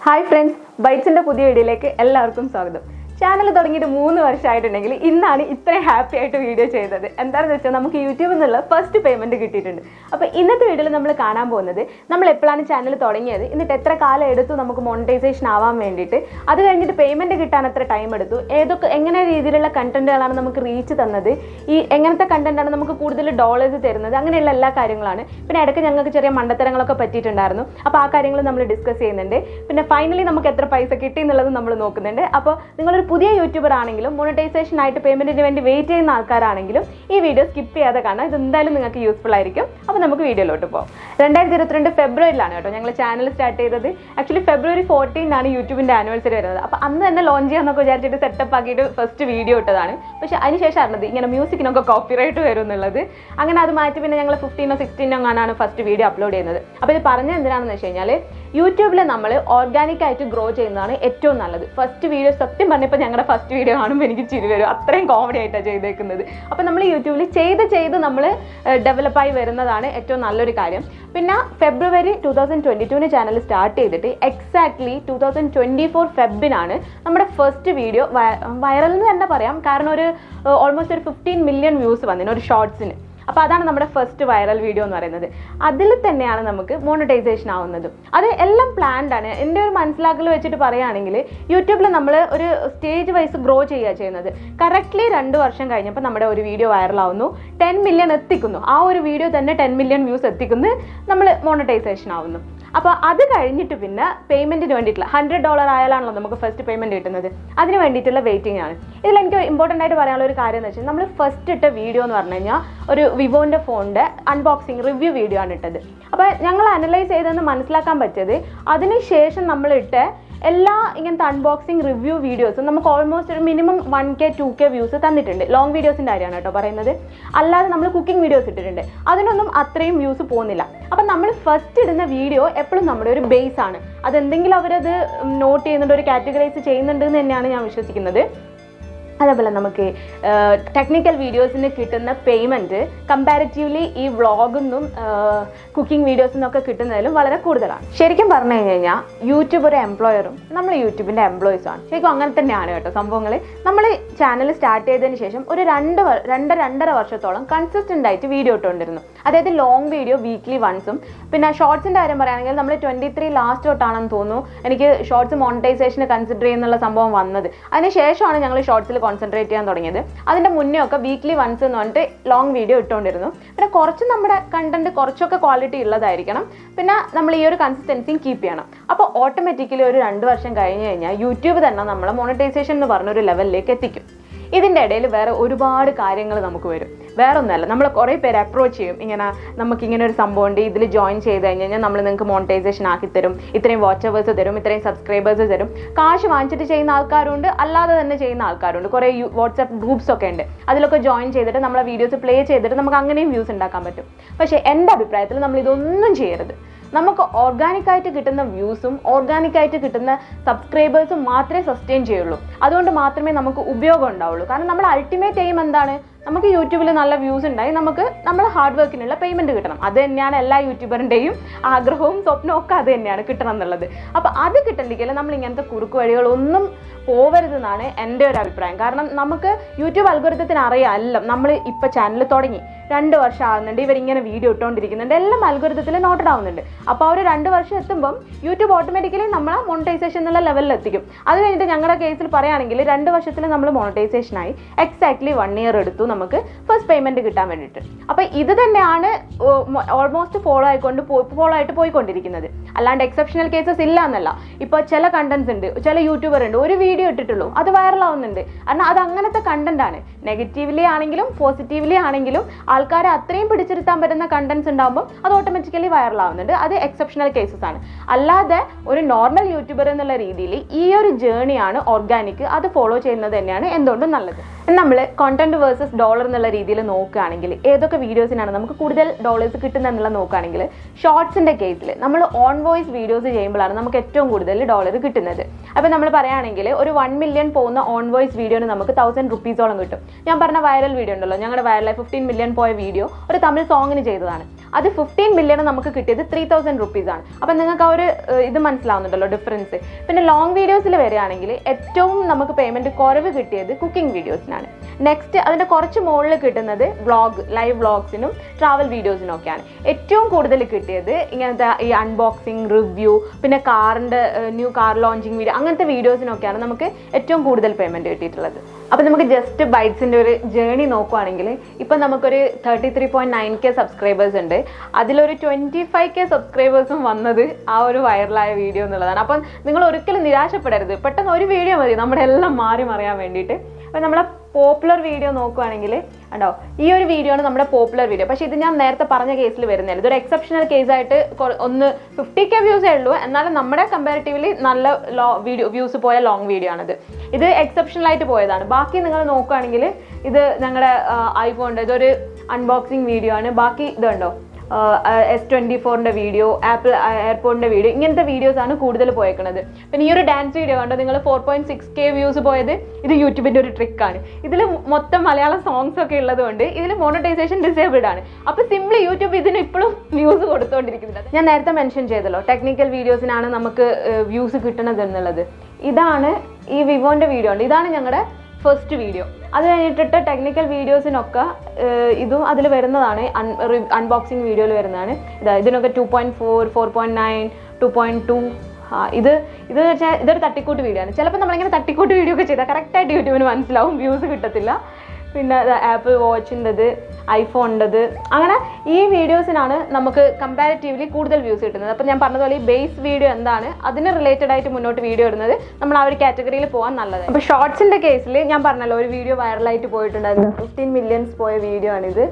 Hi friends, ബൈറ്റ്സിൻ്റെ പുതിയ വീഡിയോയിലേക്ക് എല്ലാവർക്കും സ്വാഗതം. ചാനൽ തുടങ്ങിയിട്ട് 3 വർഷമായിട്ടുണ്ടെങ്കിൽ ഇന്നാണ് ഇത്രയും ഹാപ്പി ആയിട്ട് വീഡിയോ ചെയ്തത്. എന്താണെന്ന് വെച്ചാൽ നമുക്ക് യൂട്യൂബിൽ നിന്നുള്ള ഫസ്റ്റ് പേയ്മെൻറ്റ് കിട്ടിയിട്ടുണ്ട്. അപ്പോൾ ഇന്നത്തെ വീഡിയോയിൽ നമ്മൾ കാണാൻ പോകുന്നത് നമ്മൾ എപ്പോഴാണ് ചാനൽ തുടങ്ങിയത്, എന്നിട്ട് എത്ര കാലം എടുത്തു നമുക്ക് മോണിറ്റൈസേഷൻ ആവാൻ വേണ്ടിയിട്ട്, അത് കഴിഞ്ഞിട്ട് പേയ്മെൻറ്റ് കിട്ടാൻ എത്ര ടൈം എടുത്തു, എങ്ങനെ രീതിയിലുള്ള കണ്ടന്റുകളാണ് നമുക്ക് റീച്ച് തന്നത്, എങ്ങനത്തെ കണ്ടന്റാണ് നമുക്ക് കൂടുതൽ ഡോളേഴ്സ് തരുന്നത്, അങ്ങനെയുള്ള എല്ലാ കാര്യങ്ങളാണ്. പിന്നെ ഇടയ്ക്ക് ഞങ്ങൾക്ക് ചെറിയ മണ്ടത്തരങ്ങളൊക്കെ പറ്റിയിട്ടുണ്ടായിരുന്നു. അപ്പോൾ ആ കാര്യങ്ങൾ നമ്മൾ ഡിസ്കസ് ചെയ്യുന്നുണ്ട്. പിന്നെ ഫൈനലി നമുക്ക് എത്ര പൈസ കിട്ടി എന്നുള്ളത് നമ്മൾ നോക്കുന്നുണ്ട്. അപ്പോൾ നിങ്ങളൊരു പുതിയ യൂട്യൂബർ ആണെങ്കിലും മോണിറ്റൈസേഷൻ ആയിട്ട് പേയ്മെന്റിന് വേണ്ടി വെയിറ്റ് ചെയ്യുന്ന ആൾക്കാരാണെങ്കിലും ഈ വീഡിയോ സ്കിപ്പ് ചെയ്യാതെ കാണാം. ഇത് എന്തായാലും നിങ്ങൾക്ക് യൂസ്ഫുൾ ആയിരിക്കും. അപ്പോൾ നമുക്ക് വീഡിയോയിലോട്ട് പോകാം. 2022 ഫെബ്രുവരിയിലാണ് കേട്ടോ ഞങ്ങൾ ചാനൽ സ്റ്റാർട്ട് ചെയ്തത്. ആക്ച്വലി ഫെബ്രുവരി 14 യൂട്യൂബിൻ്റെ ആനിവേഴ്സറി വരുന്നത്. അപ്പോൾ അന്ന് തന്നെ ലോഞ്ച് ചെയ്യാമെന്നൊക്കെ വിചാരിച്ചിട്ട് സെറ്റപ്പ് ആക്കിയിട്ട് ഫസ്റ്റ് വീഡിയോ ഇട്ടതാണ്. പക്ഷേ അതിനുശേഷം അറിഞ്ഞത് ഇങ്ങനെ മ്യൂസിക്കിനൊക്കെ കോപ്പിറൈറ്റ് വരും എന്നുള്ളത്. അങ്ങനെ അത് മാറ്റി പിന്നെ ഞങ്ങൾ 15 or 16 ഫസ്റ്റ് വീഡിയോ അപ്ലോഡ് ചെയ്യുന്നത്. അപ്പോൾ ഇത് പറഞ്ഞത് എന്തിനാണെന്ന് വെച്ച് കഴിഞ്ഞാൽ യൂട്യൂബിൽ നമ്മൾ ഓർഗാനിക് ആയിട്ട് ഗ്രോ ചെയ്യുന്നതാണ് ഏറ്റവും നല്ലത്. ഫസ്റ്റ് വീഡിയോ സത്യം പറഞ്ഞപ്പോൾ ഞങ്ങളുടെ ഫസ്റ്റ് വീഡിയോ കാണുമ്പോൾ എനിക്ക് ചിരി വരും. അത്രയും കോമഡി ആയിട്ടാണ് ചെയ്തേക്കുന്നത്. അപ്പോൾ നമ്മൾ യൂട്യൂബിൽ ചെയ്ത് നമ്മൾ ഡെവലപ്പായി വരുന്നതാണ് ഏറ്റവും നല്ലൊരു കാര്യം. പിന്നെ ഫെബ്രുവരി 2022 ചാനൽ സ്റ്റാർട്ട് ചെയ്തിട്ട് എക്സാക്ട്ലി 2024 ഫെബിനാണ് നമ്മുടെ ഫസ്റ്റ് വീഡിയോ വൈറൽ എന്ന് തന്നെ പറയാം. കാരണം ഓൾമോസ്റ്റ് ഒരു 15 million വ്യൂസ് വന്നിന് ഒരു ഷോർട്സിന്. അപ്പോൾ അതാണ് നമ്മുടെ ഫസ്റ്റ് വൈറൽ വീഡിയോ എന്ന് പറയുന്നത്. അതിൽ തന്നെയാണ് നമുക്ക് മോണിറ്റൈസേഷൻ ആവുന്നത്. അത് എല്ലാം പ്ലാൻഡ് ആണ്. എൻ്റെ ഒരു മനസ്സിലാക്കൽ വെച്ചിട്ട് പറയുകയാണെങ്കിൽ യൂട്യൂബിൽ നമ്മൾ ഒരു സ്റ്റേജ് വൈസ് ഗ്രോ ചെയ്യുന്നത്. കറക്റ്റ്ലി 2 വർഷം കഴിഞ്ഞപ്പോൾ നമ്മുടെ ഒരു വീഡിയോ വൈറലാവുന്നു, 10 million എത്തിക്കുന്നു. ആ ഒരു വീഡിയോ തന്നെ 10 million വ്യൂസ് എത്തിക്കുന്നു, നമ്മൾ മോണിറ്റൈസേഷൻ ആവുന്നു. അപ്പോൾ അത് കഴിഞ്ഞിട്ട് പിന്നെ പേയ്മെൻറ്റിന് വേണ്ടിയിട്ടുള്ള $100 ആയാലാണല്ലോ നമുക്ക് ഫസ്റ്റ് പേയ്മെൻറ്റ് കിട്ടുന്നത്. അതിന് വേണ്ടിയിട്ടുള്ള വെയിറ്റിംഗ് ആണ്. ഇതിൽ എനിക്ക് ഇമ്പോർട്ടൻ്റ് ആയിട്ട് പറയാനുള്ള ഒരു കാര്യം എന്ന് വെച്ചാൽ നമ്മൾ ഫസ്റ്റ് ഇട്ട വീഡിയോ എന്ന് പറഞ്ഞു കഴിഞ്ഞാൽ ഒരു വിവോൻ്റെ ഫോണിൻ്റെ അൺബോക്സിങ് റിവ്യൂ വീഡിയോ ആണ് ഇട്ടത്. അപ്പോൾ ഞങ്ങൾ അനലൈസ് ചെയ്തെന്ന് മനസ്സിലാക്കാൻ പറ്റിയത് അതിനുശേഷം നമ്മളിട്ട എല്ലാ ഇങ്ങനത്തെ അൺബോക്സിങ് റിവ്യൂ വീഡിയോസും നമുക്ക് ഓൾമോസ്റ്റ് ഒരു മിനിമം 1K 2K വ്യൂസ് തന്നിട്ടുണ്ട്. ലോങ് വീഡിയോസിൻ്റെ കാര്യമാണ് കേട്ടോ പറയുന്നത്. അല്ലാതെ നമ്മൾ കുക്കിംഗ് വീഡിയോസ് ഇട്ടിട്ടുണ്ട്, അതിനൊന്നും അത്രയും വ്യൂസ് പോകുന്നില്ല. അപ്പം നമ്മൾ ഫസ്റ്റ് ഇടുന്ന വീഡിയോ എപ്പോഴും നമ്മുടെ ഒരു ബേസ് ആണ്. അതെന്തെങ്കിലും അവരത് നോട്ട് ചെയ്യുന്നുണ്ട്, ഒരു കാറ്റഗറൈസ് ചെയ്യുന്നുണ്ട് എന്ന് തന്നെയാണ് ഞാൻ വിശ്വസിക്കുന്നത്. അതേപോലെ നമുക്ക് ടെക്നിക്കൽ വീഡിയോസിന് കിട്ടുന്ന പേയ്മെൻറ്റ് കമ്പാരിറ്റീവ്ലി ഈ വ്ളോഗൊന്നും കുക്കിംഗ് വീഡിയോസിനൊക്കെ കിട്ടുന്നതിലും വളരെ കൂടുതലാണ്. ശരിക്കും പറഞ്ഞു കഴിഞ്ഞാൽ യൂട്യൂബ് ഒരു എംപ്ലോയറും നമ്മൾ യൂട്യൂബിൻ്റെ എംപ്ലോയീസുമാണ്. ശരിക്കും അങ്ങനെ തന്നെയാണ് കേട്ടോ സംഭവങ്ങൾ. നമ്മൾ ചാനൽ സ്റ്റാർട്ട് ചെയ്തതിന് ശേഷം ഒരു 2-2.5 വർഷത്തോളം കൺസിസ്റ്റൻ്റ് ആയിട്ട് വീഡിയോ ഇട്ടുകൊണ്ടിരുന്നു. അതായത് ലോങ് വീഡിയോ വീക്ക്ലി വൺസും. പിന്നെ ഷോർട്സിൻ്റെ കാര്യം പറയുകയാണെങ്കിൽ നമ്മൾ 23 ലാസ്റ്റ് തൊട്ടാണെന്ന് തോന്നുന്നു എനിക്ക് ഷോർട്സ് മോണിറ്റൈസേഷന് കൺസിഡർ ചെയ്യുന്നുള്ള സംഭവം വന്നത്. അതിനുശേഷമാണ് ഞങ്ങൾ ഷോർട്സിൽ കോൺസെൻട്രേറ്റ് ചെയ്യാൻ തുടങ്ങിയത്. അതിൻ്റെ മുന്നേ ഒക്കെ വീക്ക്ലി വൺസ് എന്ന് പറഞ്ഞിട്ട് ലോങ് വീഡിയോ ഇട്ടുകൊണ്ടിരുന്നു. പിന്നെ കുറച്ച് നമ്മുടെ കണ്ടന്റ് കുറച്ചൊക്കെ ക്വാളിറ്റി ഉള്ളതായിരിക്കണം. പിന്നെ നമ്മൾ ഈ ഒരു കൺസിസ്റ്റൻസിയും കീപ്പ് ചെയ്യണം. അപ്പോൾ ഓട്ടോമാറ്റിക്കലി ഒരു 2 വർഷം കഴിഞ്ഞ് കഴിഞ്ഞാൽ യൂട്യൂബ് തന്നെ നമ്മളെ മോണിറ്റൈസേഷൻ എന്ന് പറഞ്ഞൊരു ലെവലിലേക്ക് എത്തിക്കും. ഇതിൻ്റെ ഇടയിൽ വേറെ ഒരുപാട് കാര്യങ്ങൾ നമുക്ക് വരും. വേറെ ഒന്നല്ല, നമ്മൾ കുറേ പേര് അപ്രോച്ച് ചെയ്യും, ഇങ്ങനെ നമുക്കിങ്ങനെ ഒരു സംഭവം ഉണ്ട്, ഇതിൽ ജോയിൻ ചെയ്ത് കഴിഞ്ഞാൽ നമ്മൾ നിങ്ങൾക്ക് മോണിറ്റൈസേഷൻ ആക്കി തരും, ഇത്രയും വാച്ച് അവേഴ്സ് തരും, ഇത്രയും സബ്സ്ക്രൈബേഴ്സ് തരും. കാശ് വാങ്ങിച്ചിട്ട് ചെയ്യുന്ന ആൾക്കാരുണ്ട്, അല്ലാതെ തന്നെ ചെയ്യുന്ന ആൾക്കാരുണ്ട്. കുറേ വാട്സാപ്പ് ഗ്രൂപ്പ്സ് ഒക്കെ ഉണ്ട്, അതിലൊക്കെ ജോയിൻ ചെയ്തിട്ട് നമ്മളെ വീഡിയോസ് പ്ലേ ചെയ്തിട്ട് നമുക്ക് അങ്ങനെയും വ്യൂസ് ഉണ്ടാക്കാൻ പറ്റും. പക്ഷേ എൻ്റെ അഭിപ്രായത്തിൽ നമ്മൾ ഇതൊന്നും ചെയ്യരുത്. നമുക്ക് ഓർഗാനിക്കായിട്ട് കിട്ടുന്ന വ്യൂസും ഓർഗാനിക്കായിട്ട് കിട്ടുന്ന സബ്സ്ക്രൈബേഴ്സും മാത്രമേ സസ്റ്റെയിൻ ചെയ്യുള്ളൂ. അതുകൊണ്ട് മാത്രമേ നമുക്ക് ഉപയോഗം ഉണ്ടാവുള്ളൂ. കാരണം നമ്മൾ അൾട്ടിമേറ്റ് എയിം എന്താണ്? നമുക്ക് യൂട്യൂബിൽ നല്ല വ്യൂസ് ഉണ്ടായി നമുക്ക് നമ്മുടെ ഹാർഡ് വർക്കിനുള്ള പേയ്മെൻറ്റ് കിട്ടണം. അത് തന്നെയാണ് എല്ലാ യൂട്യൂബറിൻ്റെയും ആഗ്രഹവും സ്വപ്നവും ഒക്കെ അത് തന്നെയാണ്, കിട്ടണം എന്നുള്ളത്. അപ്പോൾ അത് കിട്ടണ്ടെങ്കിൽ നമ്മൾ ഇങ്ങനത്തെ കുറുക്ക് വഴികളൊന്നും പോവരുതെന്നാണ് എൻ്റെ ഒരു അഭിപ്രായം. കാരണം നമുക്ക് യൂട്യൂബ് അൽഗോരിതത്തിന് അറിയാമല്ലോ, നമ്മൾ ഇപ്പോൾ ചാനൽ തുടങ്ങി 2 വർഷം ആകുന്നുണ്ട്, ഇവരിങ്ങനെ വീഡിയോ ഇട്ടുകൊണ്ടിരിക്കുന്നുണ്ട്, എല്ലാം അൽഗോരിതത്തിൽ നോട്ടഡ് ആവുന്നുണ്ട്. അപ്പോൾ ആ ഒരു 2 വർഷം എത്തുമ്പം യൂട്യൂബ് ഓട്ടോമാറ്റിക്കലി നമ്മളെ മോണിറ്റൈസേഷൻ എന്നുള്ള ലെവലിൽ എത്തിക്കും. അത് കഴിഞ്ഞിട്ട് ഞങ്ങളുടെ കേസിൽ പറയുകയാണെങ്കിൽ 2 വർഷത്തിൽ നമ്മൾ മോണിറ്റൈസേഷനായി എക്സാക്ട്ലി 1 year എടുത്തു നമുക്ക് ഫസ്റ്റ് പേയ്മെൻറ്റ് കിട്ടാൻ വേണ്ടിയിട്ട്. അപ്പോൾ ഇത് തന്നെയാണ് ഓൾമോസ്റ്റ് ഫോളോ ആയിട്ട് പോയിക്കൊണ്ടിരിക്കുന്നത്. അല്ലാണ്ട് എക്സെപ്ഷണൽ കേസസ് ഇല്ല എന്നല്ല. ഇപ്പോൾ ചില കണ്ടന്റ്സ് ഉണ്ട്, ചില യൂട്യൂബർ ഉണ്ട്, ഒരു വീഡിയോ ഇട്ടിട്ടുള്ളൂ, അത് വൈറലാവുന്നുണ്ട്. കാരണം അത് അങ്ങനത്തെ കണ്ടന്റ് ആണ്. നെഗറ്റീവ്ലി ആണെങ്കിലും പോസിറ്റീവ്ലി ആണെങ്കിലും ആൾക്കാരെ അത്രയും പിടിച്ചിരുത്താൻ പറ്റുന്ന കണ്ടന്റ്സ് ഉണ്ടാകുമ്പോൾ അത് ഓട്ടോമാറ്റിക്കലി വൈറലാവുന്നുണ്ട്. അത് എക്സെപ്ഷണൽ കേസസ് ആണ്. അല്ലാതെ ഒരു നോർമൽ യൂട്യൂബർ എന്നുള്ള രീതിയിൽ ഈ ഒരു ജേണിയാണ് ഓർഗാനിക്, അത് ഫോളോ ചെയ്യുന്നത് തന്നെയാണ് എന്തുകൊണ്ടും നല്ലത്. നമ്മൾ കോണ്ടന്റ് വേഴ്സസ് ഡോളർ എന്നുള്ള രീതിയിൽ നോക്കുകയാണെങ്കിൽ ഏതൊക്കെ വീഡിയോസിനാണ് നമുക്ക് കൂടുതൽ ഡോളേഴ്സ് കിട്ടുന്നത് എന്നുള്ള നോക്കുകയാണെങ്കിൽ ഷോർട്സിൻ്റെ കേസിൽ നമ്മൾ ഓൺ വോയിസ് വീഡിയോസ് ചെയ്യുമ്പോഴാണ് നമുക്ക് ഏറ്റവും കൂടുതൽ ഡോളർ കിട്ടുന്നത്. അപ്പോൾ നമ്മൾ പറയുകയാണെങ്കിൽ ഒരു 1 million പോകുന്ന ഓൺ വോയിസ് വീഡിയോന് നമുക്ക് 1000 rupees കിട്ടും. ഞാൻ പറഞ്ഞ വൈറൽ വീഡിയോ ഉണ്ടല്ലോ, ഞങ്ങളുടെ വൈറലായി 15 million പോയ വീഡിയോ ഒരു തമിഴ് സോങ്ങിന് ചെയ്തതാണ്. അത് 15 മില്യൺ നമുക്ക് കിട്ടിയത് 3000 റുപ്പീസാണ്. അപ്പം നിങ്ങൾക്ക് ആ ഒരു ഇത് മനസ്സിലാവുന്നുണ്ടല്ലോ ഡിഫറൻസ്. പിന്നെ ലോങ് വീഡിയോസിൽ വരികയാണെങ്കിൽ ഏറ്റവും നമുക്ക് പേയ്മെൻറ്റ് കുറവ് കിട്ടിയത് കുക്കിംഗ് വീഡിയോസിനാണ്. നെക്സ്റ്റ് അതിൻ്റെ കുറച്ച് മുകളിൽ കിട്ടുന്നത് ലൈവ് വ്ളോഗ്സിനും ട്രാവൽ വീഡിയോസിനും ഒക്കെയാണ്. ഏറ്റവും കൂടുതൽ കിട്ടിയത് ഇങ്ങനത്തെ ഈ അൺബോക്സിങ്, റിവ്യൂ, പിന്നെ കാറിൻ്റെ ന്യൂ കാർ ലോഞ്ചിങ് വീഡിയോ, അങ്ങനത്തെ വീഡിയോസിനൊക്കെയാണ് നമുക്ക് ഏറ്റവും കൂടുതൽ പേയ്മെൻറ്റ് കിട്ടിയിട്ടുള്ളത്. അപ്പോൾ നമുക്ക് ജസ്റ്റ് ബൈറ്റ്സിൻ്റെ ഒരു ജേണി നോക്കുവാണെങ്കിൽ ഇപ്പം നമുക്കൊരു 33.9K സബ്സ്ക്രൈബേഴ്സ് ഉണ്ട്. അതിലൊരു 25K സബ്സ്ക്രൈബേഴ്സും വന്നത് ആ ഒരു വൈറലായ വീഡിയോ എന്നുള്ളതാണ്. അപ്പം നിങ്ങൾ ഒരിക്കലും നിരാശപ്പെടരുത്. പെട്ടെന്ന് ഒരു വീഡിയോ മതി നമ്മുടെ എല്ലാം മാറി മറിയാൻ വേണ്ടിയിട്ട്. അപ്പം നമ്മളെ പോപ്പുലർ വീഡിയോ നോക്കുവാണെങ്കിൽ ഉണ്ടോ, ഈ ഒരു വീഡിയോ ആണ് നമ്മുടെ പോപ്പുലർ വീഡിയോ. പക്ഷേ ഇത് ഞാൻ നേരത്തെ പറഞ്ഞ കേസിൽ വരുന്നില്ല. ഇതൊരു എക്സെപ്ഷണൽ കേസായിട്ട് ഒന്ന് 50K വ്യൂസേ ഉള്ളൂ. എന്നാലും നമ്മുടെ കമ്പാരിറ്റീവ്ലി നല്ല വ്യൂസ് പോയ ലോങ് വീഡിയോ ആണിത്. ഇത് എക്സെപ്ഷണൽ ആയിട്ട് പോയതാണ്. ബാക്കി നിങ്ങൾ നോക്കുകയാണെങ്കിൽ ഇത് ഞങ്ങളുടെ ഐഫോണിൻ്റെ ഇതൊരു അൺബോക്സിങ് വീഡിയോ ആണ്. ബാക്കി ഇതുണ്ടോ S24ൻ്റെ വീഡിയോ, ആപ്പിൾ എയർപോർട്ടിൻ്റെ വീഡിയോ, ഇങ്ങനത്തെ വീഡിയോസാണ് കൂടുതൽ പോയേക്കുന്നത്. പിന്നെ ഈ ഒരു ഡാൻസ് വീഡിയോ കണ്ടോ നിങ്ങൾ 4.6K വ്യൂസ് പോയത്, ഇത് യൂട്യൂബിൻ്റെ ഒരു ട്രിക്കാണ്. ഇതിൽ മൊത്തം മലയാളം സോങ്സ് ഒക്കെ ഉള്ളതുകൊണ്ട് ഇതിൽ മോണിറ്റൈസേഷൻ ഡിസേബിൾഡ് ആണ്. അപ്പോൾ സിംപ്ലി യൂട്യൂബ് ഇതിന് ഇപ്പോഴും വ്യൂസ് കൊടുത്തുകൊണ്ടിരിക്കുന്നത്. ഞാൻ നേരത്തെ മെൻഷൻ ചെയ്തല്ലോ ടെക്നിക്കൽ വീഡിയോസിനാണ് നമുക്ക് വ്യൂസ് കിട്ടുന്നത് എന്നുള്ളത്. ഇതാണ് ഈ വിവോൻ്റെ വീഡിയോ ഉണ്ട്. ഇതാണ് ഞങ്ങളുടെ ഫസ്റ്റ് വീഡിയോ. അത് കഴിഞ്ഞിട്ട് ടെക്നിക്കൽ വീഡിയോസിനൊക്കെ ഇതും അതിൽ വരുന്നതാണ്. അൺബോക്സിങ് വീഡിയോയിൽ വരുന്നതാണ്. ഇതിനൊക്കെ 2.4, 4.9, 2.2. ഇത് വെച്ചാൽ ഇതൊരു തട്ടിക്കൂട്ട് വീഡിയോ ആണ്. ചിലപ്പോൾ നമ്മളിങ്ങനെ തട്ടിക്കൂട്ട് വീഡിയോ ഒക്കെ ചെയ്താൽ കറക്റ്റായിട്ട് യൂട്യൂബിന് മനസ്സിലാവും, വ്യൂസ് കിട്ടത്തില്ല. പിന്നെ ആപ്പിൾ വാച്ചിൻ്റെത്, ഐഫോണിൻ്റെത്, അങ്ങനെ ഈ വീഡിയോസിനാണ് നമുക്ക് കമ്പാരിറ്റീവ്ലി കൂടുതൽ വ്യൂസ് കിട്ടുന്നത്. അപ്പോൾ ഞാൻ പറഞ്ഞതുപോലെ ഈ ബേസ് വീഡിയോ എന്താണ് അതിന് റിലേറ്റഡ് ആയിട്ട് മുന്നോട്ട് വീഡിയോ ഇടുന്നത് നമ്മൾ ആ ഒരു കാറ്റഗറിയിൽ പോകാൻ നല്ലത്. അപ്പോൾ ഷോർട്സിൻ്റെ കേസിൽ ഞാൻ പറഞ്ഞല്ലോ ഒരു വീഡിയോ വൈറലായിട്ട് പോയിട്ടുണ്ടായിരുന്നു. 15 മില്യൺസ് പോയ വീഡിയോ ആണിത്,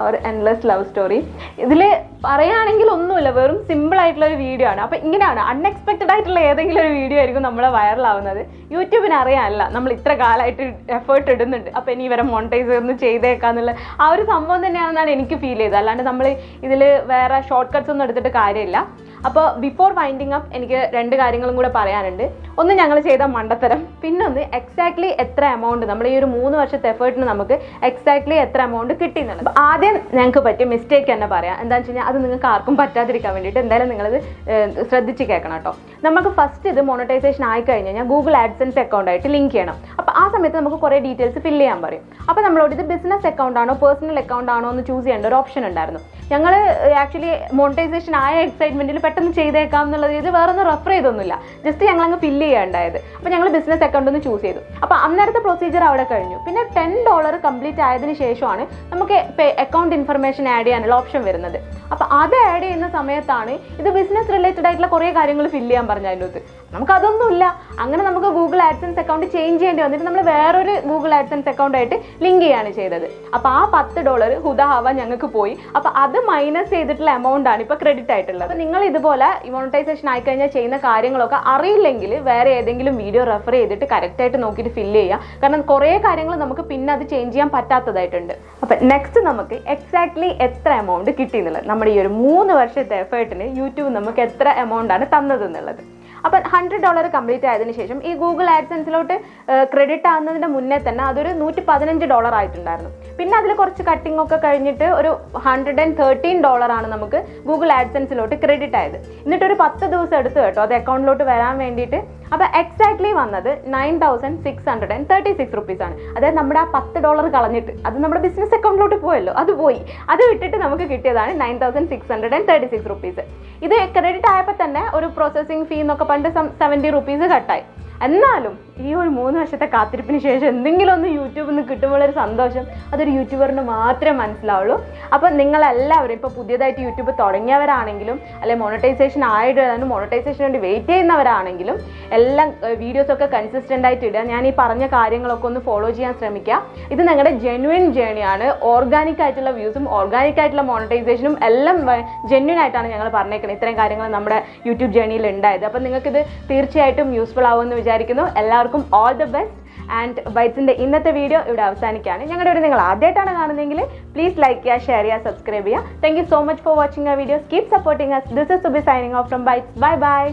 ഒരു എൻലെസ് ലവ് സ്റ്റോറി. ഇതിൽ പറയുകയാണെങ്കിൽ ഒന്നുമില്ല, വെറും സിമ്പിൾ ആയിട്ടുള്ള ഒരു വീഡിയോ ആണ്. അപ്പോൾ ഇങ്ങനെയാണ് അൺഎക്സ്പെക്റ്റഡ് ആയിട്ടുള്ള ഏതെങ്കിലും ഒരു വീഡിയോ ആയിരിക്കും നമ്മളെ വൈറലാവുന്നത്. യൂട്യൂബിന് അറിയാമല്ല നമ്മൾ ഇത്ര കാലമായിട്ട് എഫേർട്ട് ഇടുന്നുണ്ട്, അപ്പോൾ ഇനി ഇവരെ മോണിറ്റൈസ് ഒന്ന് ചെയ്തേക്കാന്നുള്ള ആ ഒരു സംഭവം തന്നെയാണെന്നാണ് എനിക്ക് ഫീൽ ചെയ്തത്. അല്ലാണ്ട് നമ്മൾ ഇതിൽ വേറെ ഷോർട്ട് കട്ട്സ് ഒന്നും എടുത്തിട്ട് കാര്യമില്ല. അപ്പോൾ ബിഫോർ വൈൻഡിങ് അപ്പ് എനിക്ക് 2 കാര്യങ്ങളും കൂടെ പറയാനുണ്ട്. ഒന്ന് ഞങ്ങൾ ചെയ്ത മണ്ടത്തരം, പിന്നൊന്ന് എക്സാക്ട്ലി എത്ര എമൗണ്ട് നമ്മൾ ഈ ഒരു 3 വർഷത്തെ എഫേർട്ടിന് നമുക്ക് എക്സാക്ട്ലി എത്ര എമൗണ്ട് കിട്ടി എന്നുള്ളത്. അപ്പോൾ ആദ്യം ഞങ്ങൾക്ക് പറ്റിയ മിസ്റ്റേക്ക് തന്നെ പറയാം. എന്താണെന്ന് വെച്ച് കഴിഞ്ഞാൽ അത് നിങ്ങൾക്ക് ആർക്കും പറ്റാതിരിക്കാൻ വേണ്ടിയിട്ട് എന്തായാലും നിങ്ങളത് ശ്രദ്ധിച്ച് കേൾക്കണം കേട്ടോ. നമുക്ക് ഫസ്റ്റ് ഇത് മോണിറ്റൈസേഷൻ ആയി കഴിഞ്ഞ് കഴിഞ്ഞാൽ ഗൂഗിൾ ആഡ്സെൻസ് അക്കൗണ്ടായിട്ട് ലിങ്ക് ചെയ്യണം. അപ്പോൾ ആ സമയത്ത് നമുക്ക് കുറേ ഡീറ്റെയിൽസ് ഫില്ല് ചെയ്യാൻ പറയും. അപ്പോൾ നമ്മളോട് ഇത് ബിസിനസ് അക്കൗണ്ട് ആണോ പേഴ്സണൽ അക്കൗണ്ട് ആണോ എന്ന് ചൂസ് ചെയ്യേണ്ട ഒരു ഓപ്ഷൻ ഉണ്ടായിരുന്നു. ഞങ്ങൾ ആക്ച്വലി മോണിറ്റൈസേഷൻ ആയ എക്സൈറ്റ്മെൻറ്റിൽ പെട്ടെന്ന് ചെയ്തേക്കാം എന്നുള്ളത് ഇത് വേറെ ഒന്നും റെഫർ ചെയ്തൊന്നുമില്ല, ജസ്റ്റ് ഞങ്ങളങ്ങ് ഫില്ല് ചെയ്യാണ്ടായത്. അപ്പോൾ ഞങ്ങൾ ബിസിനസ് അക്കൗണ്ട് ഒന്ന് ചൂസ് ചെയ്തു. അപ്പോൾ അന്നേരത്തെ പ്രൊസീജിയർ അവിടെ കഴിഞ്ഞു. പിന്നെ $10 കംപ്ലീറ്റ് ആയതിനു ശേഷമാണ് നമുക്ക് അക്കൗണ്ട് ഇൻഫർമേഷൻ ആഡ് ചെയ്യാനുള്ള ഓപ്ഷൻ വരുന്നത്. അപ്പോൾ അത് ആഡ് ചെയ്യുന്ന സമയത്താണ് ഇത് ബിസിനസ് റിലേറ്റഡ് ആയിട്ടുള്ള കുറേ കാര്യങ്ങൾ ഫില്ല് ചെയ്യാൻ പറഞ്ഞ അതിൻ്റെ അകത്ത്. നമുക്കതൊന്നുമില്ല. അങ്ങനെ നമുക്ക് ഗൂഗിൾ ആഡ്സെൻസ് അക്കൗണ്ട് ചേഞ്ച് ചെയ്യേണ്ടി വന്നിട്ട് നമ്മൾ വേറൊരു ഗൂഗിൾ ആഡ്സെൻസ് അക്കൗണ്ടായിട്ട് ലിങ്ക് ചെയ്യാണ് ചെയ്തത്. അപ്പോൾ ആ $10 ഹുദാഹവ ഞങ്ങൾക്ക് പോയി. അപ്പോൾ അത് മൈനസ് ചെയ്തിട്ടുള്ള എമൗണ്ട് ആണ് ഇപ്പോൾ ക്രെഡിറ്റ് ആയിട്ടുള്ളത്. അപ്പോൾ നിങ്ങൾ ഇതുപോലെ മോണിറ്റൈസേഷൻ ആയിക്കഴിഞ്ഞാൽ ചെയ്യുന്ന കാര്യങ്ങളൊക്കെ അറിയില്ലെങ്കിൽ വേറെ ഏതെങ്കിലും വീഡിയോ റെഫർ ചെയ്തിട്ട് കറക്റ്റായിട്ട് നോക്കിയിട്ട് ഫില്ല് ചെയ്യുക. കാരണം കുറേ കാര്യങ്ങൾ നമുക്ക് പിന്നെ അത് ചേഞ്ച് ചെയ്യാൻ പറ്റാത്തതായിട്ടുണ്ട്. അപ്പം നെക്സ്റ്റ് നമുക്ക് എക്സാക്ട്ലി എത്ര എമൗണ്ട് കിട്ടി എന്നുള്ളത്, നമ്മുടെ ഈ ഒരു 3 വർഷത്തെ എഫേർട്ടിന് യൂട്യൂബ് നമുക്ക് എത്ര എമൗണ്ട് ആണ് തന്നത് എന്നുള്ളത്. അപ്പം $100 കംപ്ലീറ്റ് ആയതിനു ശേഷം ഈ ഗൂഗിൾ ആഡ്സെൻസിലോട്ട് ക്രെഡിറ്റ് ആകുന്നതിൻ്റെ മുന്നേ തന്നെ അതൊരു $115 ആയിട്ടുണ്ടായിരുന്നു. പിന്നെ അതിൽ കുറച്ച് കട്ടിംഗ് ഒക്കെ കഴിഞ്ഞിട്ട് ഒരു $113 ആണ് നമുക്ക് ഗൂഗിൾ ആഡ്സെൻസിലോട്ട് ക്രെഡിറ്റ് ആയത്. എന്നിട്ടൊരു 10 ദിവസം എടുത്തു കേട്ടോ അത് അക്കൗണ്ടിലോട്ട് വരാൻ വേണ്ടിയിട്ട്. അപ്പോൾ എക്സാക്ട്ലി വന്നത് 9636 റുപ്പീസാണ്. അതായത് നമ്മുടെ ആ $10 കളഞ്ഞിട്ട് അത് നമ്മുടെ ബിസിനസ് അക്കൗണ്ടിലോട്ട് പോയല്ലോ, അത് പോയി. അത് വിട്ടിട്ട് നമുക്ക് കിട്ടിയതാണ് 9636 റുപ്പീസ്. ഇത് ക്രെഡിറ്റ് ആയപ്പോൾ തന്നെ ഒരു പ്രോസസ്സിംഗ് ഫീ എന്നൊക്കെ പണ്ട് 70 റുപ്പീസ് കട്ടായി. എന്നാലും ഈ ഒരു 3 വർഷത്തെ കാത്തിരിപ്പിന് ശേഷം എന്തെങ്കിലും ഒന്ന് യൂട്യൂബിൽ നിന്ന് കിട്ടുമ്പോഴൊരു സന്തോഷം അതൊരു യൂട്യൂബറിന് മാത്രമേ മനസ്സിലാവുള്ളൂ. അപ്പം നിങ്ങളെല്ലാവരും ഇപ്പോൾ പുതിയതായിട്ട് യൂട്യൂബ് തുടങ്ങിയവരാണെങ്കിലും അല്ലെങ്കിൽ മോണിറ്റൈസേഷൻ ആയിട്ട് മോണിറ്റൈസേഷന് വേണ്ടി വെയിറ്റ് ചെയ്യുന്നവരാണെങ്കിലും എല്ലാം വീഡിയോസൊക്കെ കൺസിസ്റ്റൻ്റ് ആയിട്ട് ഇടുക. ഞാൻ ഈ പറഞ്ഞ കാര്യങ്ങളൊക്കെ ഒന്ന് ഫോളോ ചെയ്യാൻ ശ്രമിക്കുക. ഇത് നിങ്ങളുടെ ജെന്യുവൻ ജേണിയാണ്. ഓർഗാനിക് ആയിട്ടുള്ള വ്യൂസും ഓർഗാനിക് ആയിട്ടുള്ള മോണിറ്റൈസേഷനും എല്ലാം ജെന്യുവൻ ആയിട്ടാണ് ഞങ്ങൾ പറഞ്ഞേക്കുന്നത്. ഇത്രയും കാര്യങ്ങൾ നമ്മുടെ യൂട്യൂബ് ജേണിയിൽ ഉണ്ടായത്. അപ്പം നിങ്ങൾക്കിത് തീർച്ചയായിട്ടും യൂസ്ഫുൾ ആവുമെന്ന് വിചാരിക്കുന്നു. എല്ലാവർക്കും ഓൾ ദ ബെസ്റ്റ്. ആൻഡ് ബൈറ്റ്സിൻ്റെ ഇന്നത്തെ വീഡിയോ ഇവിടെ അവസാനിക്കുകയാണ്. ഞങ്ങളുടെ വീഡിയോ നിങ്ങൾ ആദ്യമായിട്ടാണ് കാണുന്നതെങ്കിൽ പ്ലീസ് ലൈക്ക് ചെയ്യുക, ഷെയർ ചെയ്യുക, സബ്സ്ക്രൈബ് ചെയ്യുക. Thank you so much for watching our videos. Keep supporting us. This is Subi signing off from Bytes. Bye bye.